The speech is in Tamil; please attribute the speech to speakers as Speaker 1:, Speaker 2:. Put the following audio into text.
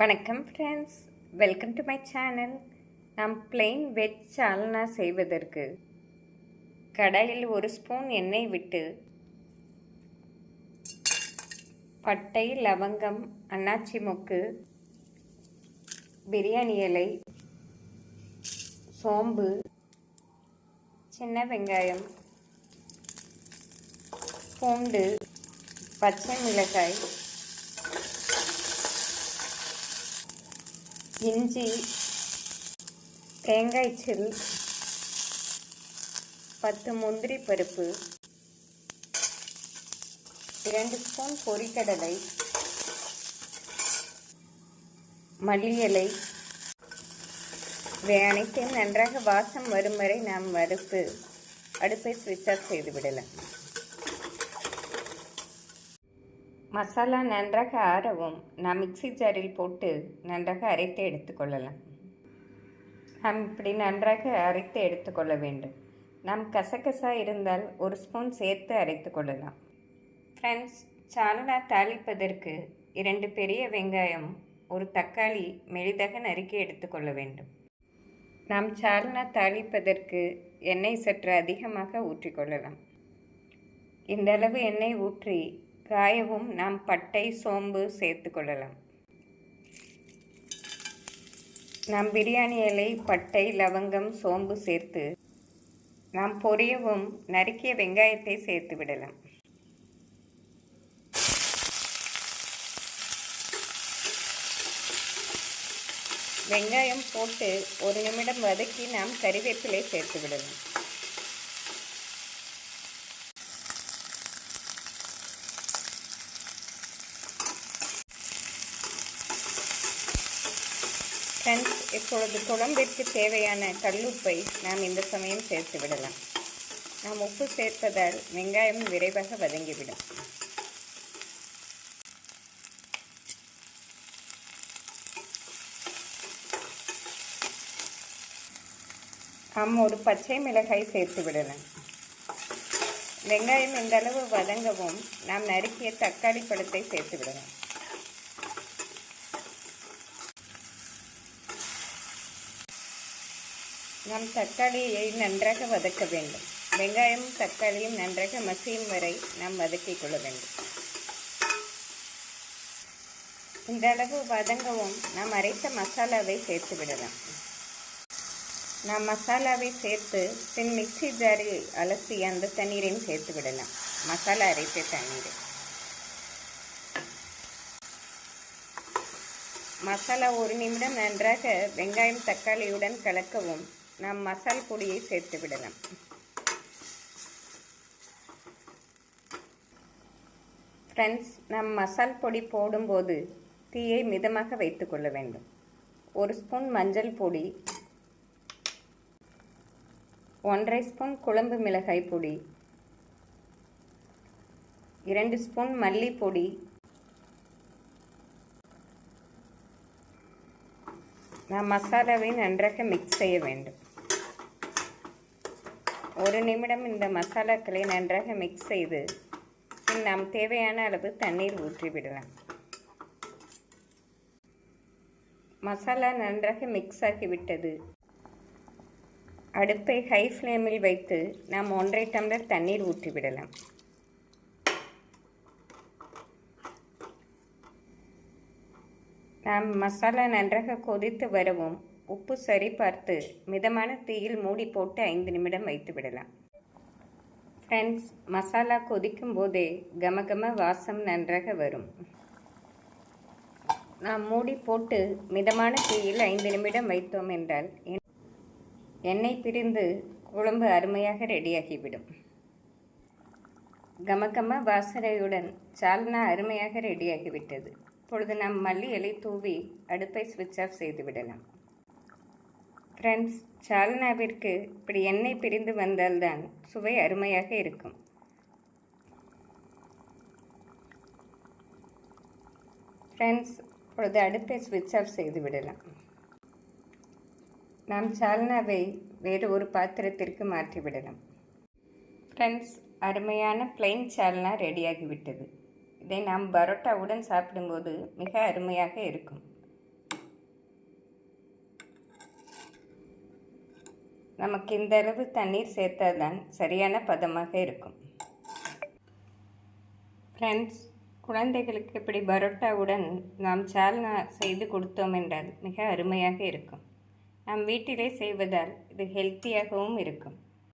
Speaker 1: வணக்கம் friends, welcome to my channel. நாம் பிளெயின் வெஜ் சால்னா செய்வதற்கு கடாயில் 1 ஸ்பூன் எண்ணெய் விட்டு பட்டை, லவங்கம், அன்னாச்சி மொக்கு, பிரியாணி இலை, சோம்பு, சின்ன வெங்காயம், பூண்டு, பச்சை மிளகாய், இஞ்சி, தேங்காய் சில், 10 முந்திரி பருப்பு, 2 ஸ்பூன் பொரிக்கடலை, மல்லி இலை, இவை அனைத்தையும் நன்றாக வாசம் வரும் வரை நாம் வறுத்து அடுப்பை ஸ்விட்ச் ஆஃப் செய்து விடலாம். மசாலா நன்றாக ஆறவும் நாம் மிக்ஸி ஜாரில் போட்டு நன்றாக அரைத்து எடுத்துக்கொள்ளலாம். நாம் இப்படி நன்றாக அரைத்து எடுத்துக்கொள்ள வேண்டும். நாம் கசகசா இருந்தால் 1 ஸ்பூன் சேர்த்து அரைத்து கொள்ளலாம். ஃப்ரெண்ட்ஸ், சால்னா தாளிப்பதற்கு 2 பெரிய வெங்காயம், 1 தக்காளி மெலிதாக நறுக்கி எடுத்துக்கொள்ள வேண்டும். நாம் சால்னா தாளிப்பதற்கு எண்ணெய் சற்று அதிகமாக ஊற்றிக்கொள்ளலாம். இந்த அளவு எண்ணெய் ஊற்றி காயவும் நாம் பட்டை, சோம்பு சேர்த்து கொள்ளலாம். நாம் பிரியாணி இலை, பட்டை, லவங்கம், சோம்பு சேர்த்து நாம் பொரியவும் நறுக்கிய வெங்காயத்தை சேர்த்து விடலாம். வெங்காயம் போட்டு 1 நிமிடம் வதக்கி நாம் கறிவேப்பிலை சேர்த்து விடலாம். ஃப்ரெண்ட்ஸ், இப்பொழுது குழம்பிற்கு தேவையான கல்லுப்பை நாம் இந்த சமயம் சேர்த்து விடலாம். நாம் உப்பு சேர்ப்பதால் வெங்காயம் விரைவாக வதங்கிவிடும். நாம் 1 பச்சை மிளகாய் சேர்த்து விடலாம். வெங்காயம் இந்த அளவு வதங்கவும் நாம் நறுக்கிய தக்காளி பழத்தை சேர்த்து விடலாம். நாம் தக்காளியை நன்றாக வதக்க வேண்டும். வெங்காயமும் தக்காளியும் நன்றாக மசியும் வரை நாம் வதக்கிக் கொள்ள வேண்டும். இந்த அளவு வதங்கவும் நாம் அரைத்த மசாலாவை சேர்த்து விடலாம். நாம் மசாலாவை சேர்த்து பின் மிக்ஸி ஜாரில் அலசி அந்த தண்ணீரையும் சேர்த்து விடலாம். மசாலா அரைத்த தண்ணீரை. மசாலா 1 நிமிடம் நன்றாக வெங்காயம் தக்காளியுடன் கலக்கவும் நாம் மசால் பொடியை சேர்த்து விடலாம். ஃப்ரெண்ட்ஸ், நாம் மசால் பொடி போடும்போது தீயை மிதமாக வைத்து கொள்ள வேண்டும். 1 ஸ்பூன் மஞ்சள் பொடி, 1/2 ஸ்பூன் குழம்பு மிளகாய் பொடி, 2 ஸ்பூன் மல்லிப்பொடி, நாம் மசாலாவை நன்றாக மிக்ஸ் செய்ய வேண்டும். 1 நிமிடம் இந்த மசாலாக்களை நன்றாக மிக்ஸ் செய்து பின் நாம் தேவையான அளவு தண்ணீர் ஊற்றிவிடலாம். மசாலா நன்றாக மிக்ஸ் ஆகிவிட்டது. அடுப்பை ஹை ஃப்ளேமில் வைத்து நாம் 1/2 டம்ளர் தண்ணீர் ஊற்றிவிடலாம். நாம் மசாலா நன்றாக கொதித்து வரவும் உப்பு சரி பார்த்து மிதமான தீயில் மூடி போட்டு 5 நிமிடம் வைத்து விடலாம். ஃப்ரெண்ட்ஸ், மசாலா கொதிக்கும் போதே கமகம வாசம் நன்றாக வரும். நாம் மூடி போட்டு மிதமான தீயில் 5 நிமிடம் வைத்தோம் என்றால் எண்ணெய் பிரிந்து குழம்பு அருமையாக ரெடியாகிவிடும். கமகம வாசனையுடன் சால்னா அருமையாக ரெடியாகிவிட்டது. இப்பொழுது நாம் மல்லி இலை தூவி அடுப்பை ஸ்விட்ச் ஆஃப் செய்து விடலாம். ஃப்ரெண்ட்ஸ், சால்னாவிற்கு இப்படி எண்ணெய் பிரிந்து வந்தால்தான் சுவை அருமையாக இருக்கும். ஃப்ரெண்ட்ஸ், இப்பொழுது அடுப்பை ஸ்விட்ச் ஆஃப் செய்து விடலாம். நாம் சால்னாவை வேறு ஒரு பாத்திரத்திற்கு மாற்றிவிடலாம். ஃப்ரெண்ட்ஸ், அருமையான பிளெயின் சால்னா ரெடியாகிவிட்டது. இதை நாம் பரோட்டாவுடன் சாப்பிடும்போது மிக அருமையாக இருக்கும். நமக்கு இந்த அளவு தண்ணீர் சேர்த்தாதான் சரியான பதமாக இருக்கும். ஃப்ரெண்ட்ஸ், குழந்தைகளுக்கு இப்படி பரோட்டாவுடன் நாம் சால்னா செய்து கொடுத்தோம் என்றால் மிக அருமையாக இருக்கும். நாம் வீட்டிலே செய்வதால் இது ஹெல்த்தியாகவும் இருக்கும்.